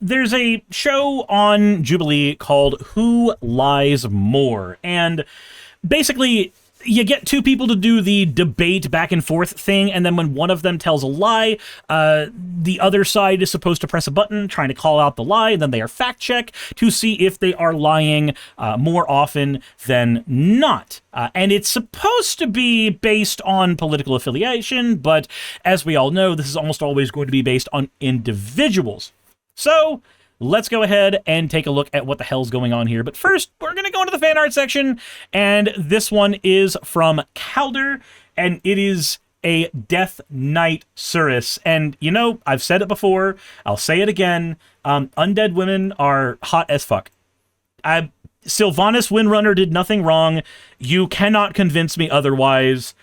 there's a show on Jubilee called Who Lies More? And basically, you get two people to do the debate back and forth thing, and then when one of them tells a lie, the other side is supposed to press a button trying to call out the lie, and then they are fact-check to see if they are lying more often than not. And it's supposed to be based on political affiliation, but as we all know, this is almost always going to be based on individuals. So let's go ahead and take a look at what the hell's going on here. But first, we're going to go into the fan art section, and this one is from Calder, and it is a Death Knight Suris. And, you know, I've said it before, I'll say it again, undead women are hot as fuck. Sylvanas Windrunner did nothing wrong. You cannot convince me otherwise.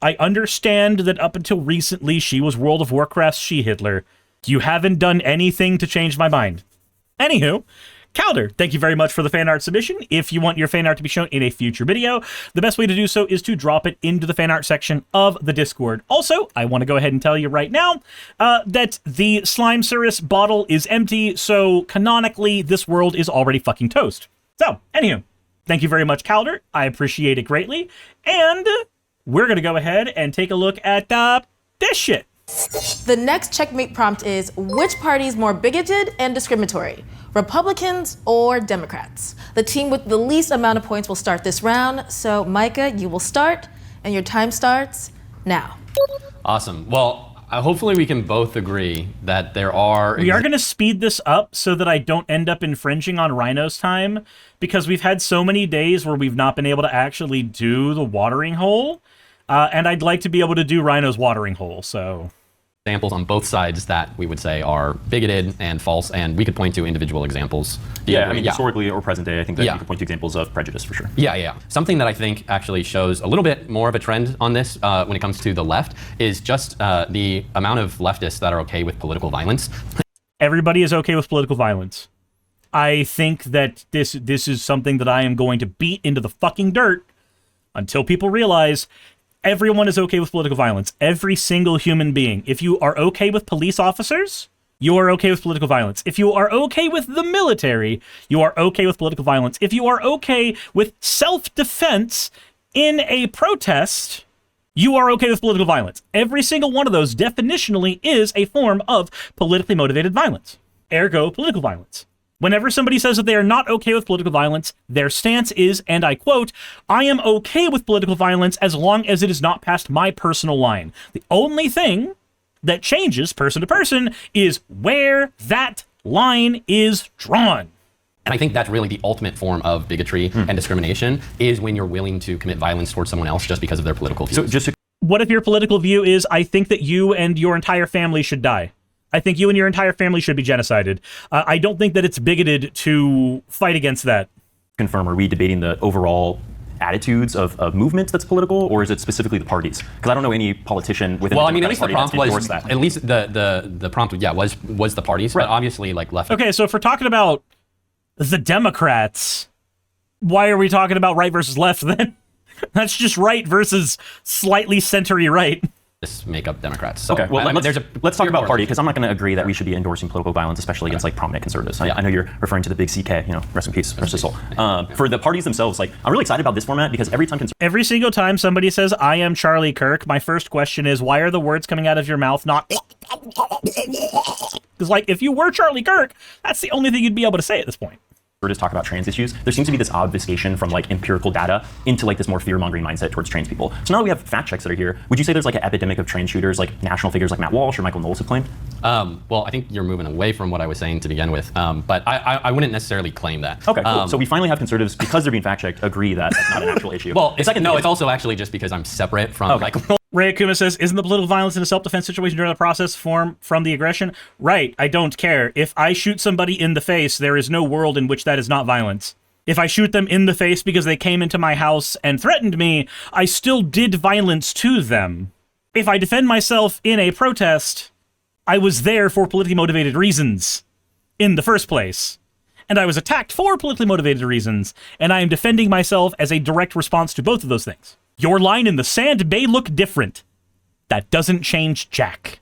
I understand that up until recently, she was World of Warcraft's She-Hitler. You haven't done anything to change my mind. Anywho, Calder, thank you very much for the fan art submission. If you want your fan art to be shown in a future video, the best way to do so is to drop it into the fan art section of the Discord. Also, I want to go ahead and tell you right now that the Slime Suris bottle is empty, so canonically, this world is already fucking toast. So, anywho, thank you very much, Calder. I appreciate it greatly. And we're going to go ahead and take a look at this shit. The next checkmate prompt is, which party is more bigoted and discriminatory? Republicans or Democrats? The team with the least amount of points will start this round. So Micah, you will start, and your time starts now. Awesome. Well, hopefully we can both agree that there are... We are going to speed this up so that I don't end up infringing on Rhino's time, because we've had so many days where we've not been able to actually do the watering hole, and I'd like to be able to do Rhino's watering hole, so... Examples on both sides that we would say are bigoted and false, and we could point to individual examples. Yeah, I mean, historically or present day, I think that you could point to examples of prejudice for sure. Yeah. Something that I think actually shows a little bit more of a trend on this when it comes to the left is just the amount of leftists that are okay with political violence. Everybody is okay with political violence. I think that this is something that I am going to beat into the fucking dirt until people realize everyone is okay with political violence. Every single human being. If you are okay with police officers, you are okay with political violence. If you are okay with the military, you are okay with political violence. If you are okay with self-defense in a protest, you are okay with political violence. Every single one of those definitionally is a form of politically motivated violence. Ergo, political violence. Whenever somebody says that they are not okay with political violence, their stance is, and I quote, I am okay with political violence as long as it is not past my personal line. The only thing that changes person to person is where that line is drawn. And I think that's really the ultimate form of bigotry and discrimination, is when you're willing to commit violence towards someone else just because of their political views. What if your political view is, I think that you and your entire family should die? I think you and your entire family should be genocided. I don't think that it's bigoted to fight against that. Confirm, are we debating the overall attitudes of movements that's political, or is it specifically the parties? Because I don't know any politician within the Democratic Party that's endorsed that. At least the prompt, was the parties, right. But obviously like left. Okay, so if we're talking about the Democrats, why are we talking about right versus left then? That's just right versus slightly centery right. Make up Democrats. So, okay, well, let's talk about party, because I'm not going to agree that we should be endorsing political violence, especially against like prominent conservatives. I know you're referring to the big CK, you know, rest in peace, rest his soul. For the parties themselves, like, I'm really excited about this format because every single time somebody says, I am Charlie Kirk, my first question is, why are the words coming out of your mouth not... Because, like, if you were Charlie Kirk, that's the only thing you'd be able to say at this point. Just talk about trans issues, there seems to be this obfuscation from like empirical data into like this more fear-mongering mindset towards trans people. So now that we have fact checks that are here, would you say there's like an epidemic of trans shooters, like national figures like Matt Walsh or Michael Knowles have claimed? Well, I think you're moving away from what I was saying to begin with, but I wouldn't necessarily claim that. Okay, cool. So we finally have conservatives, because they're being fact checked, agree that that's not an actual issue. Well, it's also actually just because I'm separate from like... Ray Akuma says, isn't the political violence in a self-defense situation during the process from the aggression? Right, I don't care. If I shoot somebody in the face, there is no world in which that is not violence. If I shoot them in the face because they came into my house and threatened me, I still did violence to them. If I defend myself in a protest, I was there for politically motivated reasons in the first place. And I was attacked for politically motivated reasons, and I am defending myself as a direct response to both of those things. Your line in the sand may look different. That doesn't change jack.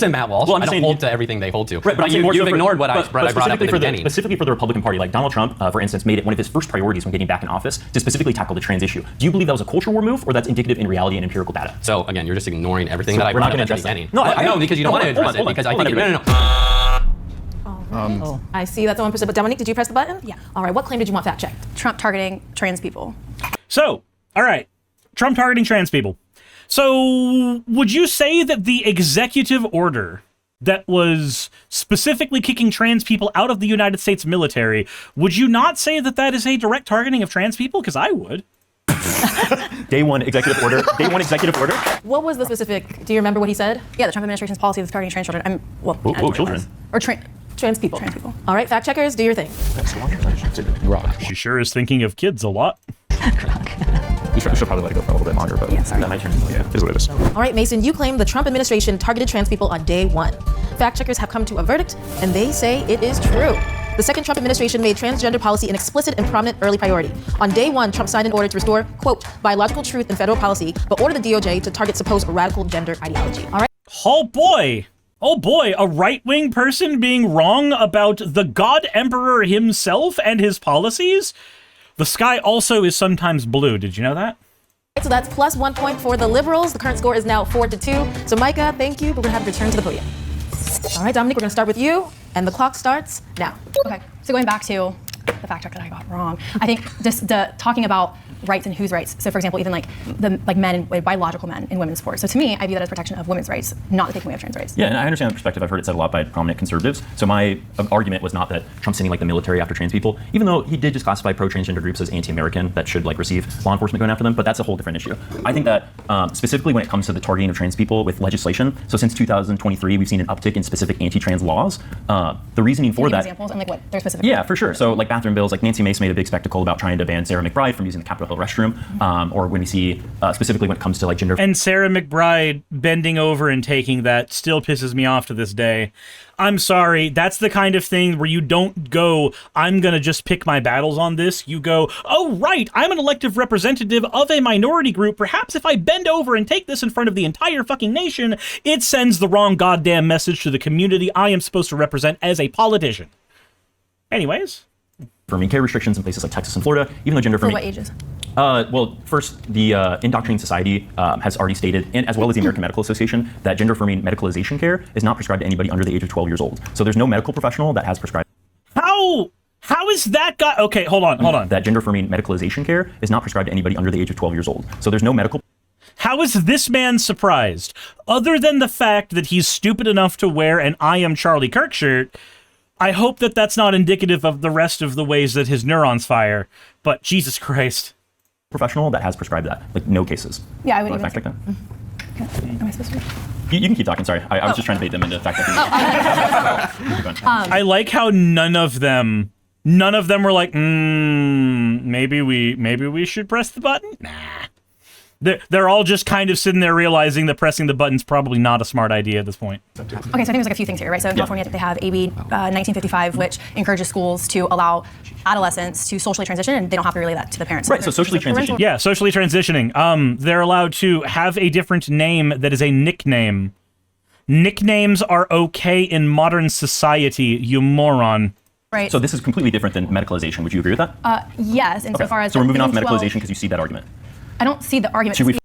and Matt Walsh. Well, I'm I don't saying hold to everything they hold to. Right, but you've ignored what I brought up at the beginning. Specifically for the Republican Party, like Donald Trump, for instance, made it one of his first priorities when getting back in office to specifically tackle the trans issue. Do you believe that was a culture war move, or that's indicative in reality and empirical data? So again, you're just ignoring everything that I we're brought not up gonna at the address that. beginning. No, because you don't want to address it, because I think Oh, I see that's the 1%. But Dominique, did you press the button? Yeah. All right, what claim did you want fact checked? Trump targeting trans people. So, all right, Trump targeting trans people. So, would you say that the executive order that was specifically kicking trans people out of the United States military, would you not say that that is a direct targeting of trans people? Because I would. Day one executive order. Day one executive order. What was the specific? Do you remember what he said? Yeah, the Trump administration's policy of targeting trans children. Children. Or Trans people. Trans people. All right, fact checkers, do your thing. She sure is thinking of kids a lot. We should probably let it go for a little bit longer, but That might turn into is what it is. All right, Mason, you claim the Trump administration targeted trans people on day one. Fact checkers have come to a verdict, and they say it is true. The second Trump administration made transgender policy an explicit and prominent early priority. On day one, Trump signed an order to restore, quote, biological truth in federal policy, but ordered the DOJ to target supposed radical gender ideology. All right. Oh boy, a right-wing person being wrong about the God Emperor himself and his policies? The sky also is sometimes blue. Did you know that? So that's plus 1 point for the liberals. The current score is now 4-2. So Micah, thank you, but we're gonna have to return to the podium. All right, Dominique, we're gonna start with you, and the clock starts now. Okay, so going back to the fact check that I got wrong, I think just talking about rights and whose rights. So for example, even like men, biological men in women's sports. So to me, I view that as protection of women's rights, not the taking away of trans rights. Yeah, and I understand the perspective. I've heard it said a lot by prominent conservatives. So my argument was not that Trump's sending like the military after trans people, even though he did just classify pro-transgender groups as anti-American that should like receive law enforcement going after them. But that's a whole different issue. I think that specifically when it comes to the targeting of trans people with legislation. So since 2023, we've seen an uptick in specific anti-trans laws. The reasoning for that. Examples and like what they're specific. Yeah, for sure. So like bathroom bills, like Nancy Mace made a big spectacle about trying to ban Sarah McBride from using the Capitol Hill restroom. Or when we see specifically when it comes to like gender. And Sarah McBride bending over and taking that still pisses me off to this day. I'm sorry, that's the kind of thing where you don't go, I'm gonna just pick my battles on this. You go, oh right, I'm an elective representative of a minority group. Perhaps if I bend over and take this in front of the entire fucking nation, it sends the wrong goddamn message to the community I am supposed to represent as a politician. Anyways. Affirming care restrictions in places like Texas and Florida, even though gender affirming. For what ages? Well, first, the Indoctrinating Society has already stated, and as well as the American Medical Association, that gender-affirming medicalization care is not prescribed to anybody under the age of 12 years old. So there's no medical professional that has prescribed. How is that got? Okay, hold on. That gender-affirming medicalization care is not prescribed to anybody under the age of 12 years old. So there's no medical. How is this man surprised? Other than the fact that he's stupid enough to wear an I Am Charlie Kirk shirt, I hope that that's not indicative of the rest of the ways that his neurons fire. But Jesus Christ. Professional that has prescribed that, like no cases. Yeah, I would even fact check that. Okay. Am I supposed to? You can keep talking. Sorry, I was just trying to bait them into fact checking. I like how none of them were like, maybe we should press the button. Nah. They're all just kind of sitting there realizing that pressing the button's probably not a smart idea at this point. Okay, so I think there's like a few things here, right? So in California, they have AB 1955, which encourages schools to allow adolescents to socially transition, and they don't have to relay that to the parents. Right, so socially transition. Yeah, socially transitioning. They're allowed to have a different name that is a nickname. Nicknames are okay in modern society, you moron. Right. So this is completely different than medicalization. Would you agree with that? Yes, and Okay. so far as so we're moving off 12 medicalization because you see that argument. I don't see the argument. Should we?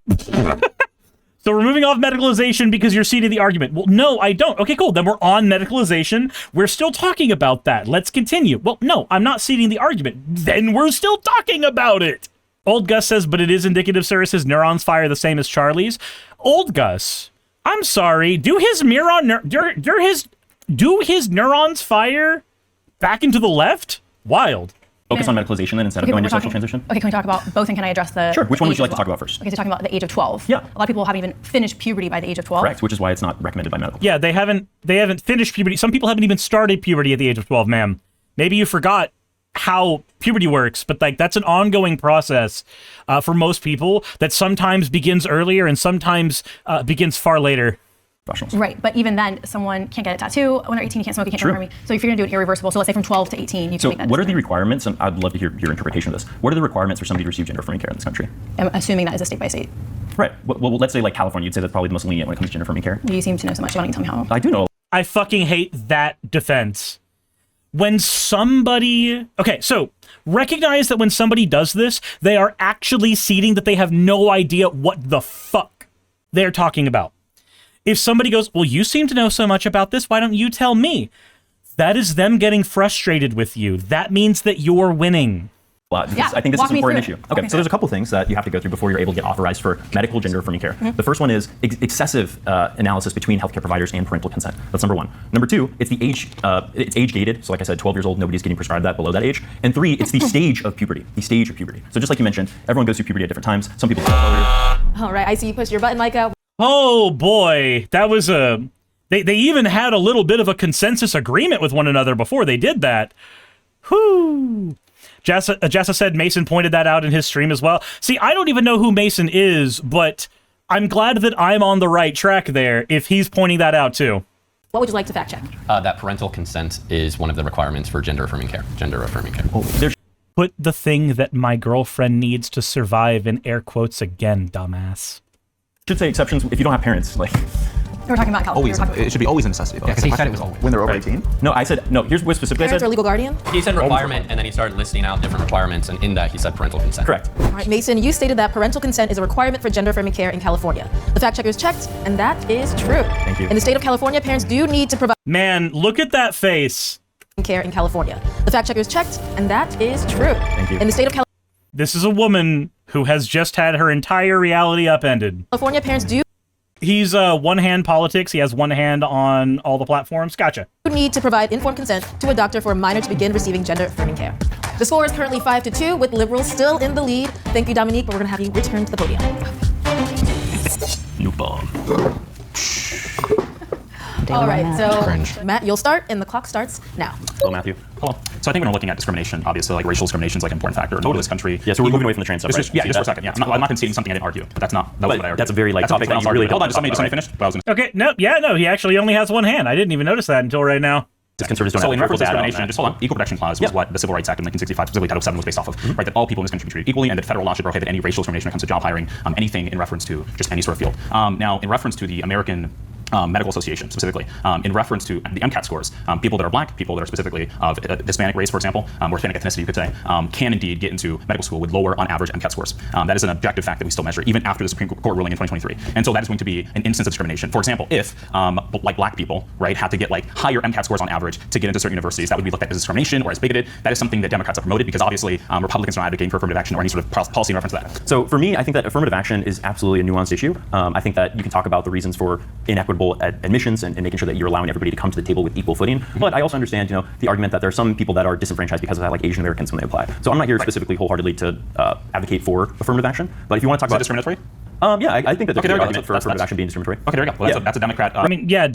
So we're moving off medicalization because you're seeing the argument. Well, no, I don't. Okay, cool. Then we're on medicalization. We're still talking about that. Let's continue. Well, no, I'm not ceding the argument. Then we're still talking about it. Old Gus says, but it is indicative, Suris, his neurons fire the same as Charlie's. Old Gus, I'm sorry. Do his neurons fire back into the left? Wild. Focus on medicalization then instead of going to social transition? Okay, can we talk about both, and can I address the Sure. Which one would age you like as to talk about first? Okay, so talking about the age of 12. Yeah. A lot of people haven't even finished puberty by the age of 12. Correct, which is why it's not recommended by medical. Yeah, they haven't finished puberty. Some people haven't even started puberty at the age of 12, ma'am. Maybe you forgot how puberty works, but like that's an ongoing process for most people that sometimes begins earlier and sometimes begins far later. Right, but even then, someone can't get a tattoo. When they're 18, you can't smoke, you can't army. So if you're going to do it irreversible, so let's say from 12 to 18, you can make that. So what are the requirements, and I'd love to hear your interpretation of this, what are the requirements for somebody to receive gender-affirming care in this country? I'm assuming that is a state by state. Right. Well, let's say like California, you'd say that's probably the most lenient when it comes to gender affirming care. You seem to know so much. Why don't you tell me how? I do know. I fucking hate that defense. When somebody... Okay, so recognize that when somebody does this, they are actually ceding that they have no idea what the fuck they're talking about. If somebody goes, well, you seem to know so much about this, why don't you tell me? That is them getting frustrated with you. That means that you're winning. Because I think this is an important issue. Okay, so there's a couple things that you have to go through before you're able to get authorized for medical gender affirming care. The first one is excessive analysis between healthcare providers and parental consent. That's number one. Number two, it's the age. It's age gated. So like I said, 12 years old, nobody's getting prescribed that below that age. And three, it's the stage of puberty. The stage of puberty. So just like you mentioned, everyone goes through puberty at different times. Some people go earlier. All right, I see you push your button, Micah. Oh boy, that was a... They even had a little bit of a consensus agreement with one another before they did that. Whew. Jessa said Mason pointed that out in his stream as well. See, I don't even know who Mason is, but I'm glad that I'm on the right track there if he's pointing that out too. What would you like to fact check? That parental consent is one of the requirements for gender affirming care. Gender affirming care. Put the thing that my girlfriend needs to survive in air quotes again, dumbass. Should say exceptions if you don't have parents. Like, We're talking about California. Always, it should be always a necessity. Yeah, because he said it was always. When they're over 18? no, I said no. Here's what specifically I Parents said. or legal guardian? He said requirement, and then he started listing out different requirements, and in that he said parental consent. Correct. All right, Mason, you stated that parental consent is a requirement for gender affirming care in California. The fact checker is checked, and that is true. Thank you. In the state of California, parents do need to provide Man, look at that face. care in California. The fact checker is checked, and that is true. Thank you. In the state of This is a woman who has just had her entire reality upended. California, parents do He's one-hand politics. He has one hand on all the platforms. Gotcha. need to provide informed consent to a doctor for a minor to begin receiving gender affirming care. The score is currently 5-2, with liberals still in the lead. Thank you, Dominique, but we're gonna have you return to the podium. Nuke bomb. All right, so Matt, you'll start, and the clock starts now. Hello, Matthew. Hello. So I think when we're looking at discrimination, obviously, like racial discrimination is like an important factor in this country. Yeah, so we're moving away from the trans stuff, right? Yeah, just for a second. Yeah, I'm not conceding something I didn't argue, but that was what I argued. That's a very like topic that you really Hold on, don't just somebody talk about, finished? But I was gonna Okay, no, he actually only has one hand. I didn't even notice that until right now. conservatives don't So have in the reference to data on discrimination, that. just hold on. Equal Protection Clause was what the Civil Rights Act of 1965, specifically Title VII, was based off of, right? That all people in this country should be treated equally, and that federal law should prohibit any racial discrimination when it comes to job hiring, anything in reference to just any sort of field. Now, in reference to the American Medical Association specifically, in reference to the MCAT scores, people that are black, people that are specifically of Hispanic race, for example, or Hispanic ethnicity, you could say, can indeed get into medical school with lower on average MCAT scores. That is an objective fact that we still measure, even after the Supreme Court ruling in 2023. And so that is going to be an instance of discrimination. For example, if like black people, right, had to get like higher MCAT scores on average to get into certain universities, that would be looked at as discrimination or as bigoted. That is something that Democrats have promoted because obviously Republicans are not advocating for affirmative action or any sort of policy in reference to that. So for me, I think that affirmative action is absolutely a nuanced issue. I think that you can talk about the reasons for inequitable admissions and making sure that you're allowing everybody to come to the table with equal footing. But I also understand, the argument that there are some people that are disenfranchised because of that, like Asian Americans when they apply. So I'm not here specifically wholeheartedly to advocate for affirmative action. But if you want to talk about discriminatory, yeah, I think that there's there an we go. argument for affirmative action being discriminatory. okay, there we go. Well, that's a Democrat. I mean, yeah,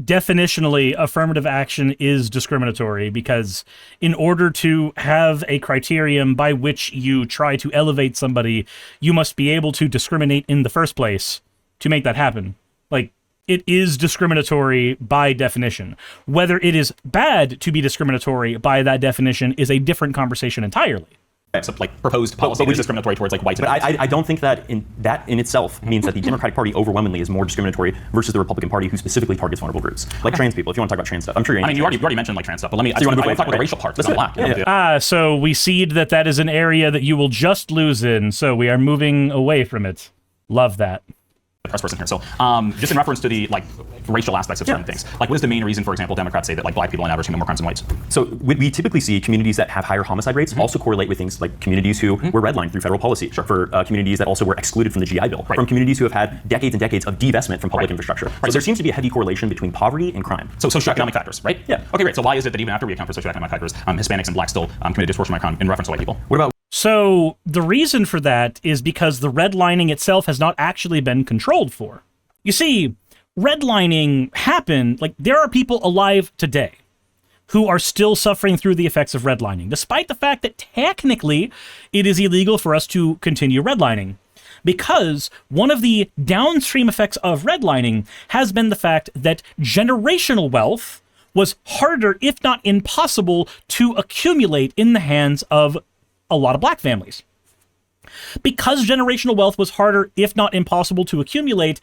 definitionally, affirmative action is discriminatory because in order to have a criterion by which you try to elevate somebody, you must be able to discriminate in the first place to make that happen. Like, it is discriminatory by definition. Whether it is bad to be discriminatory by that definition is a different conversation entirely. Like proposed policy is discriminatory towards like whites. But I don't think that in itself means that the Democratic Party overwhelmingly is more discriminatory versus the Republican Party, who specifically targets vulnerable groups, like trans people. If you want to talk about trans stuff, I'm sure you're. I mean, you already mentioned like trans stuff, but let me. So you want to talk about the racial part. Let's black. So we cede that is an area that you will just lose in, so we are moving away from it. Love that. The press person here. So just in reference to the like racial aspects of certain things, like what is the main reason, for example, Democrats say that like black people on average commit more crimes than whites? So we typically see communities that have higher homicide rates also correlate with things like communities who were redlined through federal policy, for communities that also were excluded from the GI Bill, from communities who have had decades and decades of divestment from public infrastructure. So there seems to be a heavy correlation between poverty and crime. So socioeconomic factors, right? Yeah. Okay, great. So why is it that even after we account for socioeconomic factors, Hispanics and blacks still commit disproportionate crime in reference to white people? What about? So the reason for that is because the redlining itself has not actually been controlled for. You see, redlining happened, like there are people alive today who are still suffering through the effects of redlining, despite the fact that technically it is illegal for us to continue redlining. Because one of the downstream effects of redlining has been the fact that generational wealth was harder, if not impossible, to accumulate in the hands of a lot of black families. Because generational wealth was harder, if not impossible, to accumulate,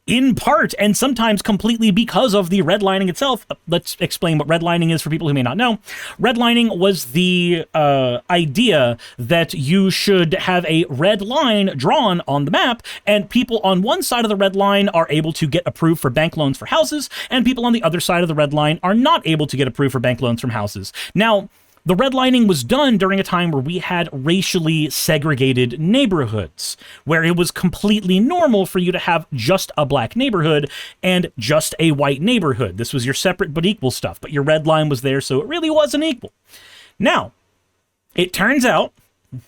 in part and sometimes completely because of the redlining itself. Let's explain what redlining is for people who may not know. Redlining was the idea that you should have a red line drawn on the map, and people on one side of the red line are able to get approved for bank loans for houses, and people on the other side of the red line are not able to get approved for bank loans from houses. Now, the redlining was done during a time where we had racially segregated neighborhoods, where it was completely normal for you to have just a black neighborhood and just a white neighborhood. This was your separate but equal stuff, but your red line was there, so it really wasn't equal. Now, it turns out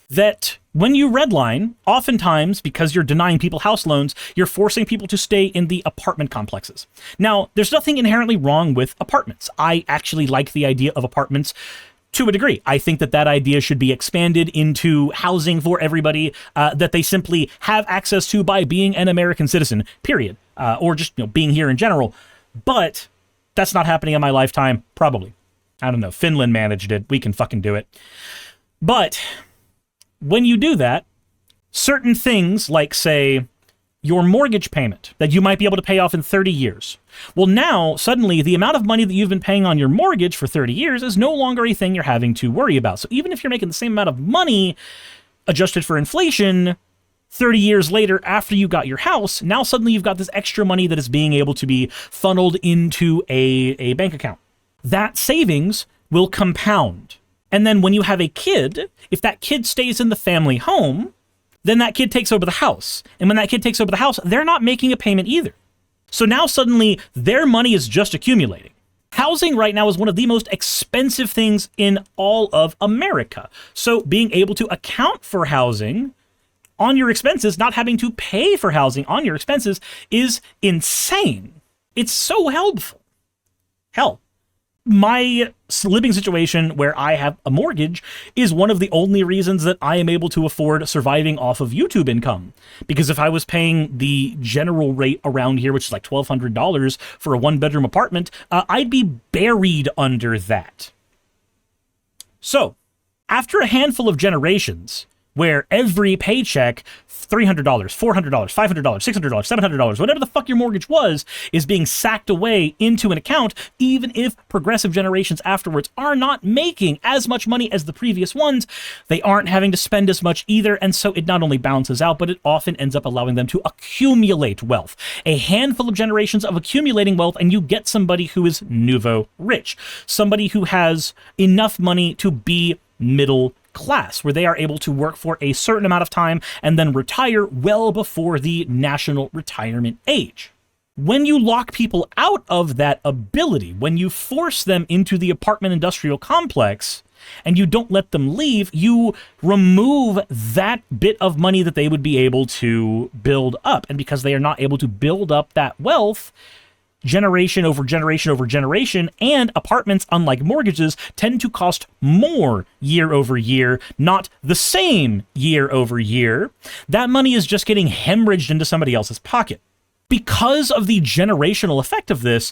that when you redline, oftentimes, because you're denying people house loans, you're forcing people to stay in the apartment complexes. Now, there's nothing inherently wrong with apartments. I actually like the idea of apartments to a degree. I think that that idea should be expanded into housing for everybody that they simply have access to by being an American citizen, period. Or just being here in general. But that's not happening in my lifetime, probably. I don't know. Finland managed it. We can fucking do it. But when you do that, certain things like, say, your mortgage payment that you might be able to pay off in 30 years. Well, now, suddenly, the amount of money that you've been paying on your mortgage for 30 years is no longer a thing you're having to worry about. So even if you're making the same amount of money, adjusted for inflation, 30 years later, after you got your house, now suddenly you've got this extra money that is being able to be funneled into a bank account. That savings will compound. And then when you have a kid, if that kid stays in the family home, then that kid takes over the house. And when that kid takes over the house, they're not making a payment either. So now suddenly their money is just accumulating. Housing right now is one of the most expensive things in all of America. So being able to account for housing on your expenses, not having to pay for housing on your expenses, is insane. It's so helpful. Hell, my living situation where I have a mortgage is one of the only reasons that I am able to afford surviving off of YouTube income. Because if I was paying the general rate around here, which is like $1,200 for a one-bedroom apartment, I'd be buried under that. So, after a handful of generations, where every paycheck, $300, $400, $500, $600, $700, whatever the fuck your mortgage was, is being sacked away into an account, even if progressive generations afterwards are not making as much money as the previous ones, they aren't having to spend as much either, and so it not only balances out, but it often ends up allowing them to accumulate wealth. A handful of generations of accumulating wealth, and you get somebody who is nouveau rich. Somebody who has enough money to be middle class, where they are able to work for a certain amount of time and then retire well before the national retirement age. When you lock people out of that ability, when you force them into the apartment industrial complex and you don't let them leave, you remove that bit of money that they would be able to build up. And because they are not able to build up that wealth, generation over generation over generation, and apartments, unlike mortgages, tend to cost more year over year, not the same year over year. That money is just getting hemorrhaged into somebody else's pocket. Because of the generational effect of this,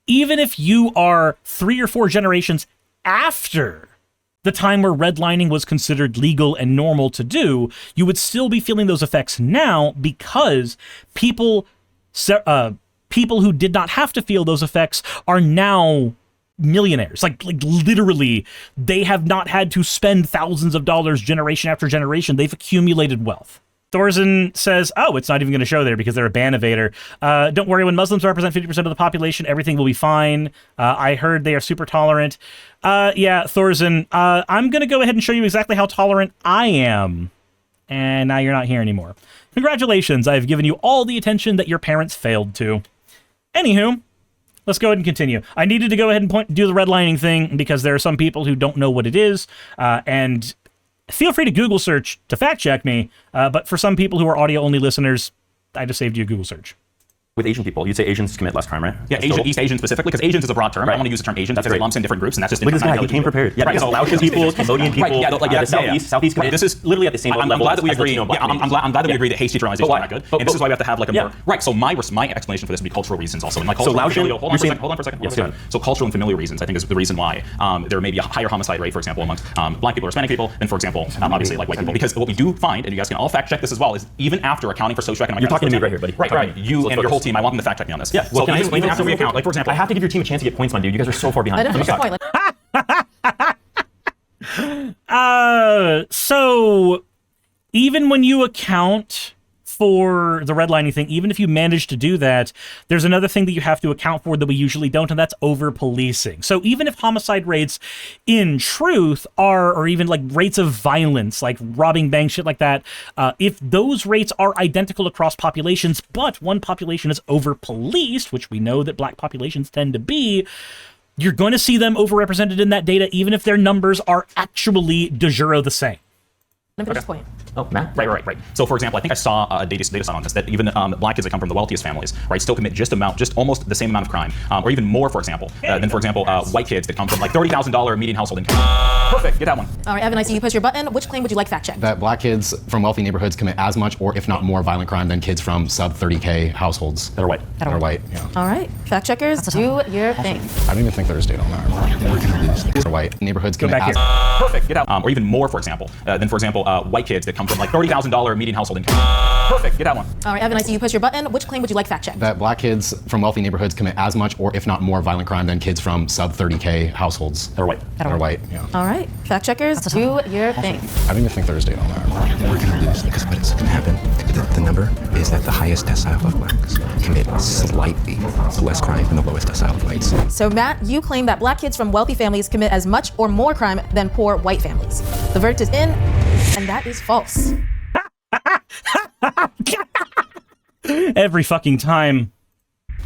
even if you are 3 or 4 generations after the time where redlining was considered legal and normal to do, you would still be feeling those effects now, because people who did not have to feel those effects are now millionaires. Like literally, they have not had to spend thousands of dollars generation after generation. They've accumulated wealth. Thorzen says, oh, it's not even going to show there because they're a ban evader. Don't worry, when Muslims represent 50% of the population, everything will be fine. I heard they are super tolerant. Yeah, Thorzen, I'm going to go ahead and show you exactly how tolerant I am. And now you're not here anymore. Congratulations, I've given you all the attention that your parents failed to. Anywho, let's go ahead and continue. I needed to go ahead and do the redlining thing because there are some people who don't know what it is, and feel free to Google search to fact check me, but for some people who are audio-only listeners, I just saved you a Google search. With Asian people, you'd say Asians commit less crime, right? Yeah, East Asian specifically, because Asians is a broad term. I don't want to use the term Asian. That's very lumps in different groups, and that's just. Look at this guy. He came prepared. Yeah, so Laotian people, Cambodian people, the Southeast commit. This is literally at the same level. I'm glad that we agree. Yeah, I'm glad that we agree that hate generalization is not good. And this is why we have to have like a more right. So my explanation for this would be cultural reasons also. And like cultural familial, hold on for a second. Yes, go ahead. So cultural and familial reasons, I think, is the reason why there may be a higher homicide rate, for example, amongst black people or Hispanic people than, for example, obviously like white people. Because what we do find, and you guys can all fact check this as well, is even after accounting for socioeconomic. You're talking to me right here, buddy. Right. You and your whole team. I want them to fact check me on this. Yeah. Well, can I explain after we account? Like, for example, I have to give your team a chance to get points, my dude. You guys are so far behind. Let him finish the point. So even when you account for the redlining thing, even if you manage to do that, there's another thing that you have to account for that we usually don't, and that's over-policing. So even if homicide rates in truth are, or even like rates of violence, like robbing banks, shit like that, if those rates are identical across populations, but one population is over-policed, which we know that black populations tend to be, you're going to see them overrepresented in that data, even if their numbers are actually de jure the same. Let me finish the point. Oh, Matt? Right. So, for example, I think I saw a data set on this that even black kids that come from the wealthiest families, right, still commit just almost the same amount of crime, or even more, for example, than, for example, white kids that come from like $30,000 median household income. Perfect. Get that one. All right, Evan, I see you push your button. Which claim would you like fact checked? That black kids from wealthy neighborhoods commit as much, or if not more, violent crime than kids from sub 30K households that are white. Yeah. All right, fact checkers, do your thing. I don't even think there's data on that. We're gonna lose this. White neighborhoods commit as Perfect. Get out. Or even more, for example, than, for example, white kids that come from like $30,000 median household income. Perfect. Get that one. All right, Evan, I see you push your button. Which claim would you like fact checked? that black kids from wealthy neighborhoods commit as much, or if not more, violent crime than kids from sub 30K households that are white. Yeah. All right, fact checkers, do your thing. I don't even think there's data on that. We're going to lose because what's going to happen, the number is that the highest decile of blacks commit slightly less crime than the lowest decile of whites. So, Matt, you claim that black kids from wealthy families commit as much or more crime than poor white families. The verdict is in, and that is false. Every fucking time.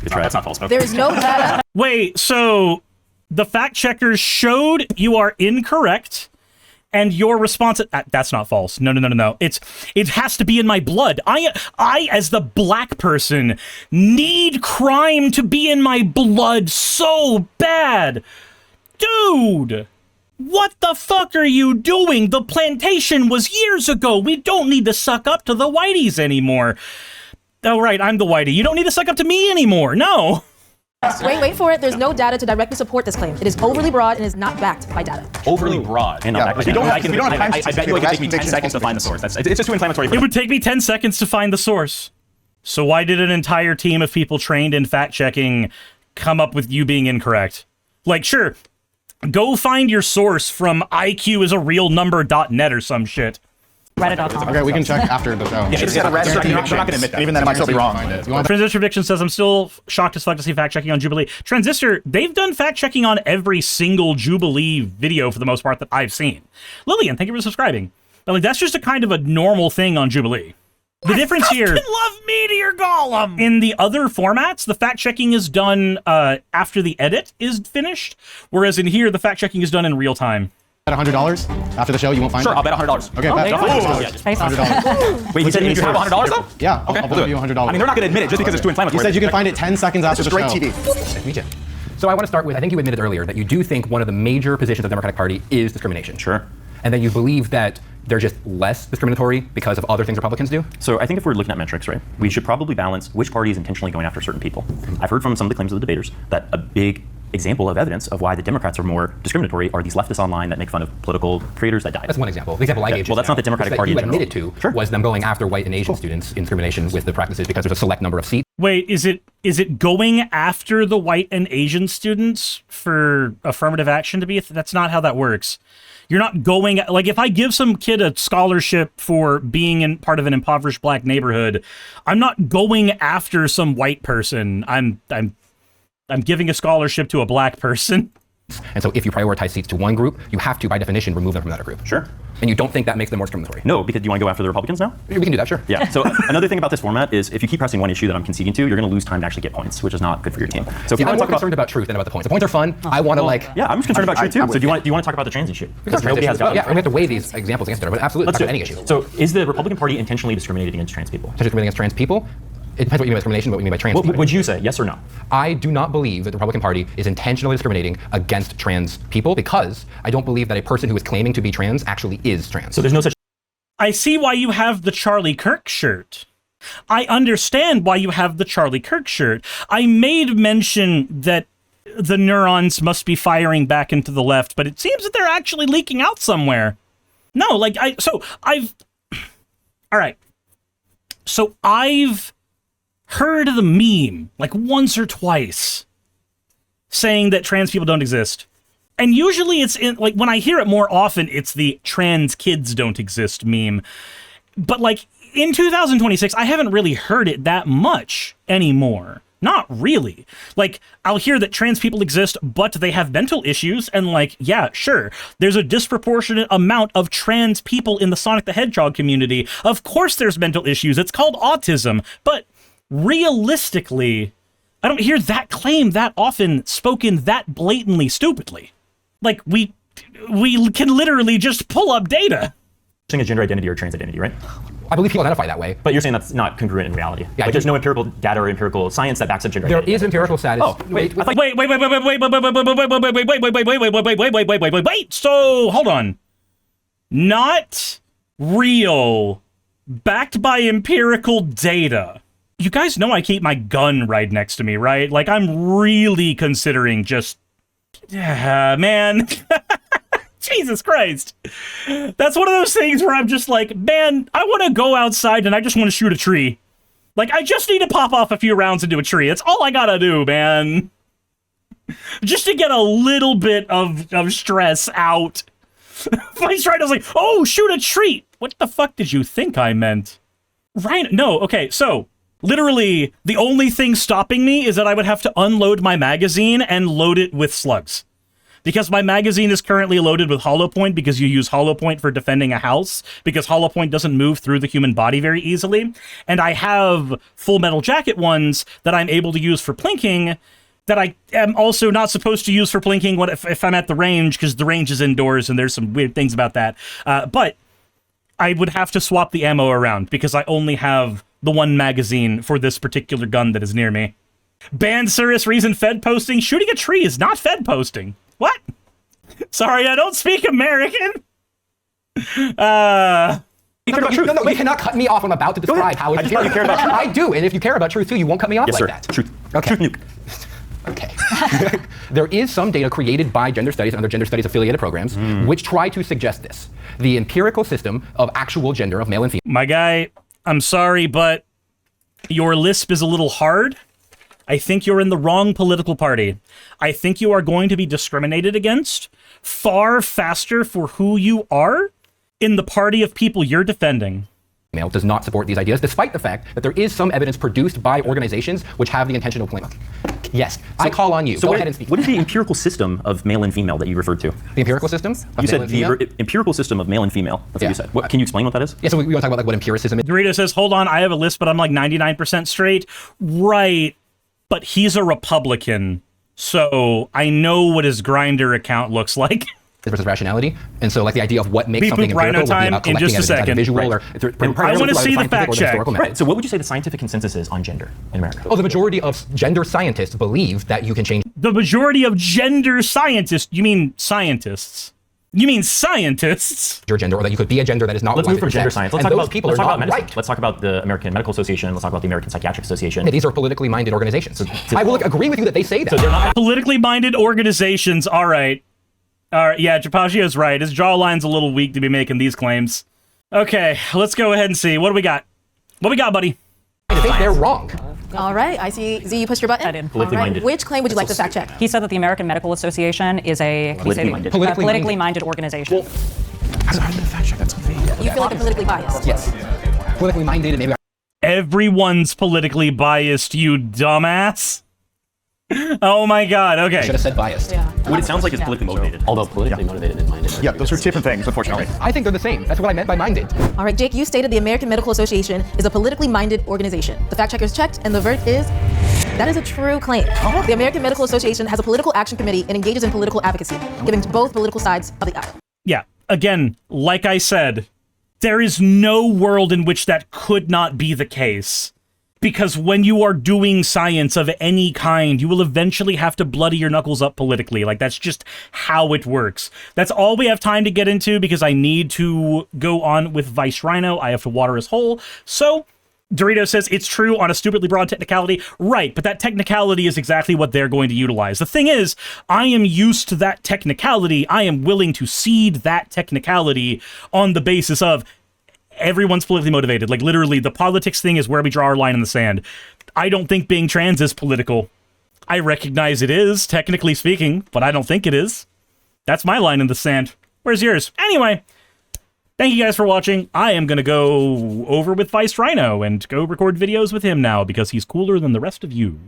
That's not false. There is no data. Wait, so the fact checkers showed you are incorrect, and your response, that's not false. No. It has to be in my blood. I, as the black person, need crime to be in my blood so bad. Dude, what the fuck are you doing? The plantation was years ago. We don't need to suck up to the whiteys anymore. Oh, right, I'm the whitey. You don't need to suck up to me anymore. No. Wait for it. There's no data to directly support this claim. It is overly broad and is not backed by data. Overly broad. And I bet you it could take me 10 seconds to find the source. It's just too inflammatory. It would take me 10 seconds to find the source. So why did an entire team of people trained in fact-checking come up with you being incorrect? Like, sure, go find your source from IQisarealnumber.net or some shit. Reddit.com. Okay, we can check after the show. Yeah, they're not going to admit that. Even then, it might still be wrong. Transistor Prediction says, I'm still shocked as fuck to see fact-checking on Jubilee. Transistor, they've done fact-checking on every single Jubilee video for the most part that I've seen. Lillian, thank you for subscribing. But, like, that's just a kind of a normal thing on Jubilee. The difference here... I love Meteor Golem! In the other formats, the fact-checking is done after the edit is finished, whereas in here, the fact-checking is done in real time. Bet $100 after the show, you won't find it? Sure, I'll bet $100. Okay, bet $100. Wait, he said you have $100 though? Yeah, okay, I'll bet you $100. I mean, they're not going to admit it just because it's too inflammatory. He said you can find it 10 seconds after the show. This is great TV. Me too. So I want to start with, I think you admitted earlier that you do think one of the major positions of the Democratic Party is discrimination. Sure. And then you believe that they're just less discriminatory because of other things Republicans do? So I think if we're looking at metrics, right, we should probably balance which party is intentionally going after certain people. I've heard from some of the claims of the debaters that a big example of evidence of why the Democrats are more discriminatory are these leftists online that make fun of political creators that died. That's one example. The example I gave well, that's not the Democratic Party you in general. admitted to was them going after white and Asian students in discrimination with the practices because there's a select number of seats. Wait, is it going after the white and Asian students for affirmative action to be? That's not how that works. You're not going, like, if I give some kid a scholarship for being in part of an impoverished black neighborhood, I'm not going after some white person. I'm giving a scholarship to a black person. And so if you prioritize seats to one group, you have to, by definition, remove them from another group. Sure. And you don't think that makes them more discriminatory? No, because you want to go after the Republicans now? We can do that, sure. Yeah, so another thing about this format is if you keep pressing one issue that I'm conceding to, you're going to lose time to actually get points, which is not good for your team. So if you I'm want more to talk concerned about truth than about the points. The points are fun. I want to Yeah, I'm just concerned about truth too. So do you want to talk about the trans issue? Because nobody has we have to weigh these examples against each other, but absolutely, let's talk do about any issue. So is the Republican Party intentionally discriminating against trans people? Discriminating against trans people? It depends what you mean by discrimination, what you mean by trans. What would you say? Yes or no? I do not believe that the Republican Party is intentionally discriminating against trans people because I don't believe that a person who is claiming to be trans actually is trans. So there's no such. I see why you have the Charlie Kirk shirt. I understand why you have the Charlie Kirk shirt. I made mention that the neurons must be firing back into the left, but it seems that they're actually leaking out somewhere. No, like, all right. So I've heard the meme, like once or twice, saying that trans people don't exist. And usually it's like, when I hear it more often, it's the trans kids don't exist meme. But like, in 2026, I haven't really heard it that much anymore. Not really. Like, I'll hear that trans people exist, but they have mental issues, and like, yeah, sure, there's a disproportionate amount of trans people in the Sonic the Hedgehog community. Of course there's mental issues. It's called autism. But realistically, I don't hear that claim that often spoken that blatantly stupidly. Like, we can literally just pull up data. A gender identity or trans identity, right? I believe people identify that way. But you're saying that's not congruent in reality. Yeah, like there's no empirical data or empirical science that backs up gender identity. There is empirical status. Oh, wait. Wait. So, hold on. Not real. Backed by empirical data. You guys know I keep my gun right next to me, right? Like, I'm really considering just... man... Jesus Christ. That's one of those things where I'm just like, man, I want to go outside and I just want to shoot a tree. Like, I just need to pop off a few rounds into a tree. That's all I gotta do, man. Just to get a little bit of stress out. I tried, I was like, oh, shoot a tree. What the fuck did you think I meant? Right, no, okay, so, literally, the only thing stopping me is that I would have to unload my magazine and load it with slugs. Because my magazine is currently loaded with hollow point because you use hollow point for defending a house, because hollow point doesn't move through the human body very easily. And I have Full Metal Jacket ones that I'm able to use for plinking that I am also not supposed to use for plinking if I'm at the range, because the range is indoors and there's some weird things about that. But I would have to swap the ammo around because I only have the one magazine for this particular gun that is near me. Banned Suris reason Fed posting. Shooting a tree is not Fed posting. What? Sorry, I don't speak American. No, you cannot cut me off. I'm about to describe how it's you care about truth. I do, and if you care about truth too, you won't cut me off like that. Truth. Okay. Truth nuke. Okay. There is some data created by gender studies and other gender studies affiliated programs which try to suggest this. The empirical system of actual gender of male and female. My guy, I'm sorry, but your lisp is a little hard. I think you're in the wrong political party. I think you are going to be discriminated against far faster for who you are in the party of people you're defending. Male does not support these ideas, despite the fact that there is some evidence produced by organizations which have the intention of claiming. Yes, I call on you. So Go ahead and speak. What is the empirical system of male and female that you referred to? The empirical system? You said the empirical system of male and female. That's what you said. What, can you explain what that is? Yeah, so we want to talk about like what empiricism is. Dorito says, hold on, I have a list, but I'm like 99% straight. Right. But he's a Republican, so I know what his Grindr account looks like. Versus rationality, and so like the idea of what makes something empirical would be about collecting in just a second. Visual right. or I want to see the fact check. Right. So what would you say the scientific consensus is on gender in America? Oh, the majority of gender scientists believe that you can change. The majority of gender scientists? You mean scientists? You mean scientists? Your gender, or that you could be a gender that is not. Let's move from gender science. Let's talk about people. Let's talk about medicine. Right. Let's talk about the American Medical Association. Let's talk about the American Psychiatric Association. Yeah, these are politically minded organizations. I will agree with you that they say that. So they're not politically minded organizations. All right. Yeah, Japagio's right. His jawline's a little weak to be making these claims. Okay, let's go ahead and see. What do we got? What we got, buddy? I think they're wrong. All right, I see. Z, you pushed your button. I did. Politically minded. Which claim would you like to fact check? He said that the American Medical Association is a politically minded organization. How did I fact check? That's on me. You feel like they're politically biased? Yes. Politically minded, and maybe. Everyone's politically biased, you dumbass. Oh my god, okay. I should have said biased. Yeah. What it sounds like is politically motivated. Although politically motivated and minded. Yeah, those are different things, unfortunately. I think they're the same. That's what I meant by minded. All right, Jake, you stated the American Medical Association is a politically minded organization. The fact checkers checked, and the verdict is that is a true claim. The American Medical Association has a political action committee and engages in political advocacy, giving both political sides of the aisle. Yeah, again, like I said, there is no world in which that could not be the case. Because when you are doing science of any kind, you will eventually have to bloody your knuckles up politically. Like, that's just how it works. That's all we have time to get into because I need to go on with Vice Rhino. I have to water his hole. So, Dorito says it's true on a stupidly broad technicality. Right, but that technicality is exactly what they're going to utilize. The thing is, I am used to that technicality. I am willing to cede that technicality on the basis of everyone's politically motivated. Like, literally, the politics thing is where we draw our line in the sand. I don't think being trans is political. I recognize it is, technically speaking, but I don't think it is. That's my line in the sand. Where's yours? Anyway, thank you guys for watching. I am going to go over with Vice Rhino and go record videos with him now because he's cooler than the rest of you.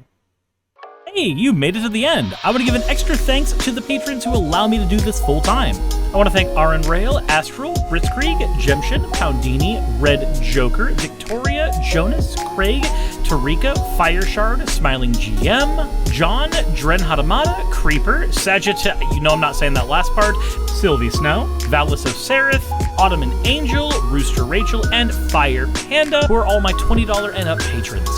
Hey, you made it to the end. I want to give an extra thanks to the patrons who allow me to do this full time. I want to thank Aaron Rail, Astral, Britzkrieg, Jemshin, Poundini, Red Joker, Victoria, Jonas, Craig, Tarika, Fireshard, Smiling GM, John, Dren Hadamada, Creeper, Sagitt, you know I'm not saying that last part, Sylvie Snow, Valis of Seraph, Ottoman Angel, Rooster Rachel, and Fire Panda, who are all my $20 and up patrons.